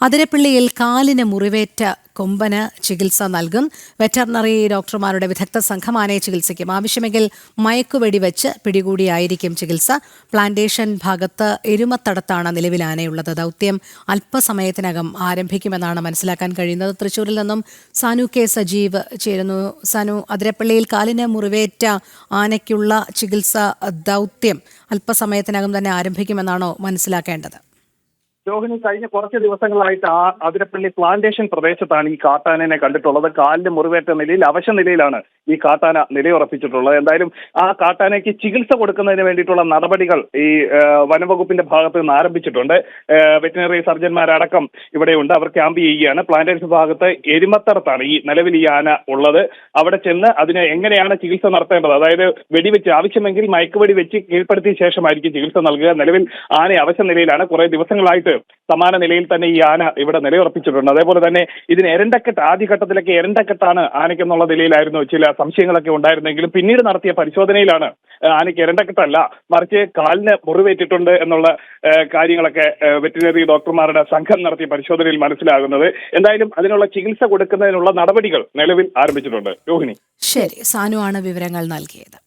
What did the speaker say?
അതിരപ്പള്ളിയിൽ കാലിന് മുറിവേറ്റ കൊമ്പന് ചികിത്സ നൽകും. വെറ്ററിനറി ഡോക്ടർമാരുടെ വിദഗ്ധ സംഘം ആനയെ ചികിത്സിക്കും. ആവശ്യമെങ്കിൽ മയക്കുവെടി വെച്ച് പിടികൂടിയായിരിക്കും ചികിത്സ. പ്ലാന്റേഷൻ ഭാഗത്ത് എരുമത്തടത്താണ് നിലവിൽ ആനയുള്ളത്. ദൗത്യം അല്പസമയത്തിനകം ആരംഭിക്കുമെന്നാണ് മനസ്സിലാക്കാൻ കഴിയുന്നത്. തൃശൂരിൽ നിന്നും സാനു കെ സജീവ് ചേരുന്നു. സാനു, അതിരപ്പള്ളിയിൽ കാലിന് മുറിവേറ്റ ആനയ്ക്കുള്ള ചികിത്സ ദൗത്യം അല്പസമയത്തിനകം തന്നെ ആരംഭിക്കുമെന്നാണോ മനസ്സിലാക്കേണ്ടത്? രോഹിണി, കഴിഞ്ഞ കുറച്ച് ദിവസങ്ങളായിട്ട് അതിരപ്പള്ളി പ്ലാന്റേഷൻ പ്രദേശത്താണ് ഈ കാട്ടാനനെ കണ്ടിട്ടുള്ളത്. കാലിന്റെ മുറിവേറ്റ നിലയിൽ, അവശ നിലയിലാണ് ഈ കാട്ടാന നിലയുറപ്പിച്ചിട്ടുള്ളത്. എന്തായാലും ആ കാട്ടാനയ്ക്ക് ചികിത്സ കൊടുക്കുന്നതിന് വേണ്ടിയിട്ടുള്ള നടപടികൾ ഈ വനംവകുപ്പിന്റെ ഭാഗത്ത് നിന്ന് ആരംഭിച്ചിട്ടുണ്ട്. വെറ്റിനറി സർജന്മാരടക്കം ഇവിടെയുണ്ട്. അവർ ക്യാമ്പ് ചെയ്യുകയാണ്. പ്ലാന്റേഷൻ ഭാഗത്ത് എരുമത്തടത്താണ് ഈ നിലവിൽ ഈ ആന ഉള്ളത്. അവിടെ ചെന്ന് അതിന് എങ്ങനെയാണ് ചികിത്സ നടത്തേണ്ടത്, അതായത് വെടിവെച്ച്, ആവശ്യമെങ്കിൽ മയക്കുവെടി വെച്ച് കീഴ്പ്പെടുത്തിയ ശേഷമായിരിക്കും ചികിത്സ നൽകുക. നിലവിൽ ആന അവശ നിലയിലാണ്. കുറെ ദിവസങ്ങളായിട്ട് സമാന നിലയിൽ തന്നെ ഈ ആന ഇവിടെ നിലയുറപ്പിച്ചിട്ടുണ്ട്. അതേപോലെ തന്നെ ഇതിന് എരണ്ടക്കെട്ട്, ആദ്യഘട്ടത്തിലൊക്കെ എരണ്ടക്കെട്ടാണ് ആനയ്ക്കെന്നുള്ള നിലയിലായിരുന്നു ചില സംശയങ്ങളൊക്കെ ഉണ്ടായിരുന്നെങ്കിലും പിന്നീട് നടത്തിയ പരിശോധനയിലാണ് ആനയ്ക്ക് എരണ്ടക്കെട്ടല്ല, മറിച്ച് കാലിന് മുറിവേറ്റിട്ടുണ്ട് എന്നുള്ള കാര്യങ്ങളൊക്കെ വെറ്റിനറി ഡോക്ടർമാരുടെ സംഘം നടത്തിയ പരിശോധനയിൽ മനസ്സിലാകുന്നത്. എന്തായാലും അതിനുള്ള ചികിത്സ കൊടുക്കുന്നതിനുള്ള നടപടികൾ നിലവിൽ ആരംഭിച്ചിട്ടുണ്ട്. രോഹിണി, ശരി, സാനു ആണ് വിവരങ്ങൾ നൽകിയത്.